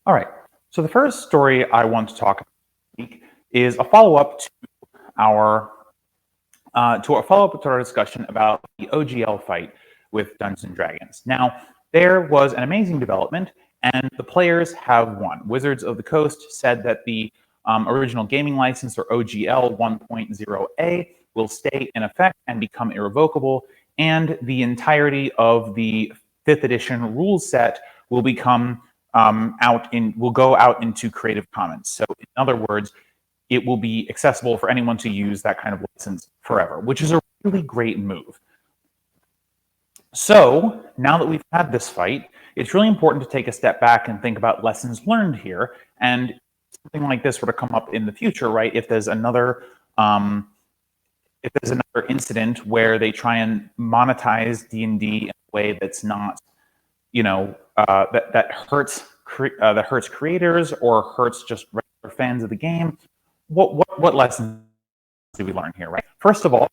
All right. So the first story I want to talk about is a follow-up to our discussion about the OGL fight with Dungeons and Dragons. Now, there was an amazing development, and the players have won. Wizards of the Coast said that the original gaming license, or OGL 1.0a, will stay in effect and become irrevocable, and the entirety of the 5th edition rules set will become will go out into Creative Commons. So, in other words, it will be accessible for anyone to use that kind of license forever, which is a really great move. So now that we've had this fight, it's really important to take a step back and think about lessons learned here. And something like this were to come up in the future, right? If there's another incident where they try and monetize D&D in a way that's not, that hurts creators or hurts just regular fans of the game, what lessons do we learn here, right? First of all,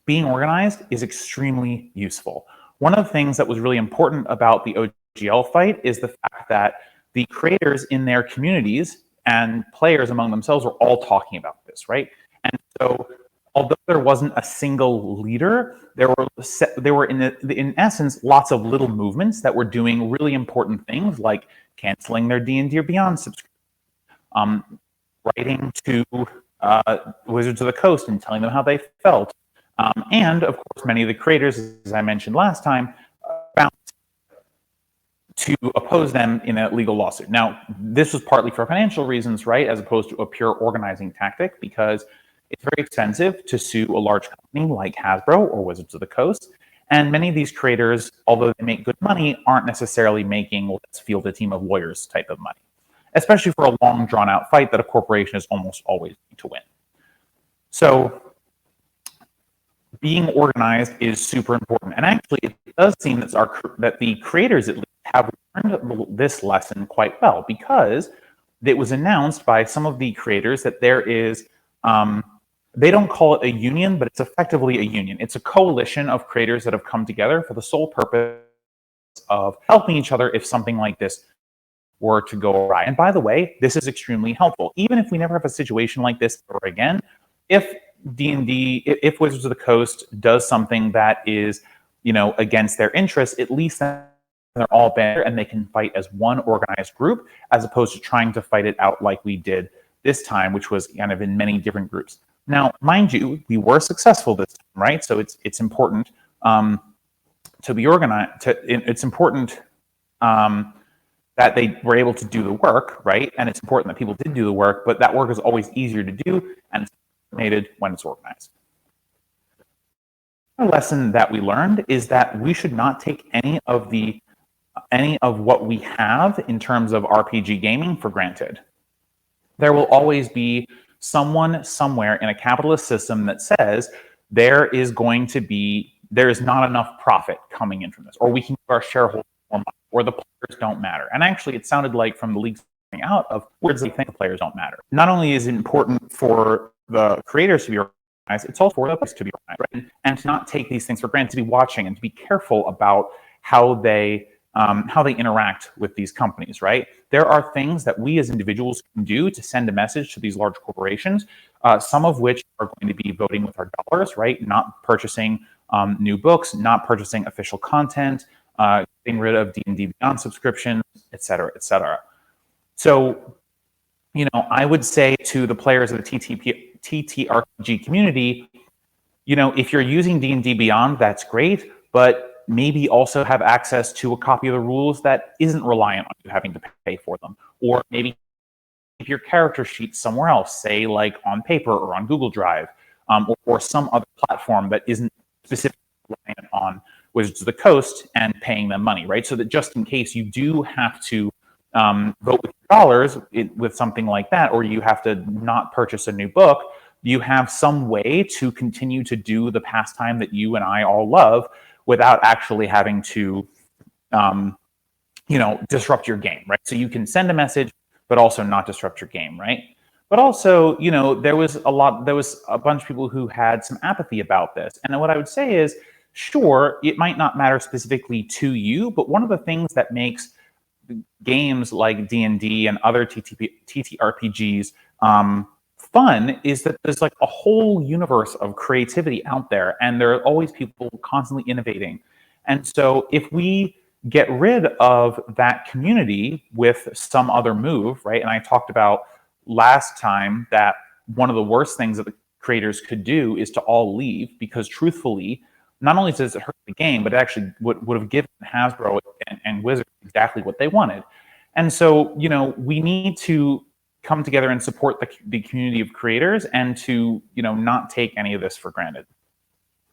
being organized is extremely useful. One of the things that was really important about the OGL fight is the fact that the creators in their communities and players among themselves were all talking about this, right? And so, although there wasn't a single leader, there were in essence lots of little movements that were doing really important things, like canceling their D&D Beyond subscription, writing to Wizards of the Coast and telling them how they felt. And of course, many of the creators, as I mentioned last time, found to oppose them in a legal lawsuit. Now, this was partly for financial reasons, right, as opposed to a pure organizing tactic, because it's very expensive to sue a large company like Hasbro or Wizards of the Coast. And many of these creators, although they make good money, aren't necessarily making, let's field a team of lawyers type of money, especially for a long, drawn-out fight that a corporation is almost always going to win. So being organized is super important. And actually, it does seem that the creators at least have learned this lesson quite well, because it was announced by some of the creators that there is, they don't call it a union, but it's effectively a union. It's a coalition of creators that have come together for the sole purpose of helping each other if something like this were to go awry. And by the way, this is extremely helpful. Even if we never have a situation like this ever again, if if Wizards of the Coast does something that is, against their interests, at least they're all better and they can fight as one organized group, as opposed to trying to fight it out like we did this time, which was kind of in many different groups. Now, mind you, we were successful this time, right? So it's important to be organized. It's important that they were able to do the work, right? And it's important that people did do the work, but that work is always easier to do, and it's coordinated when it's organized. A lesson that we learned is that we should not take any of what we have in terms of RPG gaming for granted. There will always be someone somewhere in a capitalist system that says there is not enough profit coming in from this, or we can give our shareholders more money, or the players don't matter. And actually, it sounded like from the leaks coming out of words they think the players don't matter. Not only is it important for the creators to be organized, it's also for the players to be organized, right? And to not take these things for granted, to be watching and to be careful about how they interact with these companies, right? There are things that we as individuals can do to send a message to these large corporations, some of which are going to be voting with our dollars, right? Not purchasing new books, not purchasing official content, getting rid of D&D Beyond subscriptions, et cetera, et cetera. So, I would say to the players of the TTRPG community, if you're using D&D Beyond, that's great, but maybe also have access to a copy of the rules that isn't reliant on you having to pay for them. Or maybe keep your character sheet somewhere else, say like on paper or on Google Drive, or some other platform that isn't specifically reliant on Wizards of the Coast and paying them money, right? So that just in case you do have to vote with your dollars with something like that, or you have to not purchase a new book, you have some way to continue to do the pastime that you and I all love without actually having to, disrupt your game, right? So you can send a message, but also not disrupt your game, right? But also, there was a bunch of people who had some apathy about this. And what I would say is, sure, it might not matter specifically to you, but one of the things that makes games like D&D and other TTRPGs fun is that there's like a whole universe of creativity out there, and there are always people constantly innovating. And so if we get rid of that community with some other move, right? And I talked about last time that one of the worst things that the creators could do is to all leave, because truthfully, not only does it hurt the game, but it actually would have given Hasbro and Wizards exactly what they wanted. And so, we need to come together and support the community of creators, and to, not take any of this for granted.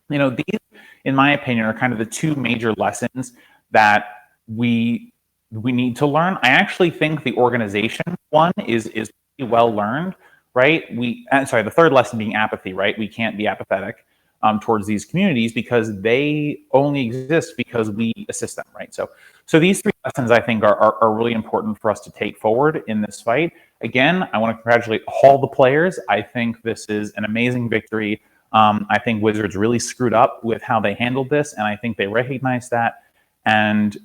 These, in my opinion, are kind of the two major lessons that we need to learn. I actually think the organization one is pretty well learned, right? Sorry, the third lesson being apathy, right? We can't be apathetic towards these communities, because they only exist because we assist them, right? So these three lessons, I think, are really important for us to take forward in this fight. Again, I want to congratulate all the players. I think this is an amazing victory. I think Wizards really screwed up with how they handled this, and I think they recognize that. And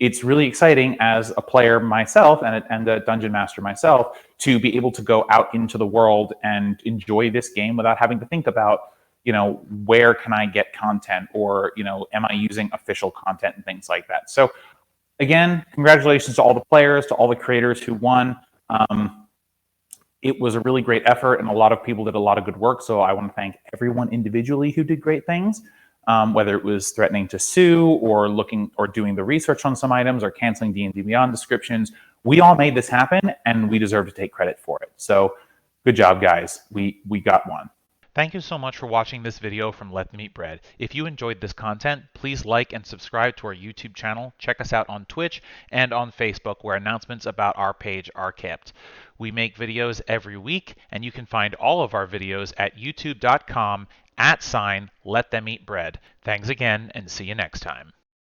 it's really exciting as a player myself and a dungeon master myself to be able to go out into the world and enjoy this game without having to think about, where can I get content, or, am I using official content and things like that. So again, congratulations to all the players, to all the creators who won. It was a really great effort, and a lot of people did a lot of good work. So I want to thank everyone individually who did great things, whether it was threatening to sue, or doing the research on some items, or canceling D&D Beyond descriptions. We all made this happen, and we deserve to take credit for it. So good job, guys. We got one. Thank you so much for watching this video from Let Them Eat Bread. If you enjoyed this content, please like and subscribe to our YouTube channel. Check us out on Twitch and on Facebook, where announcements about our page are kept. We make videos every week, and you can find all of our videos at youtube.com/LetThemEatBread. Thanks again, and see you next time.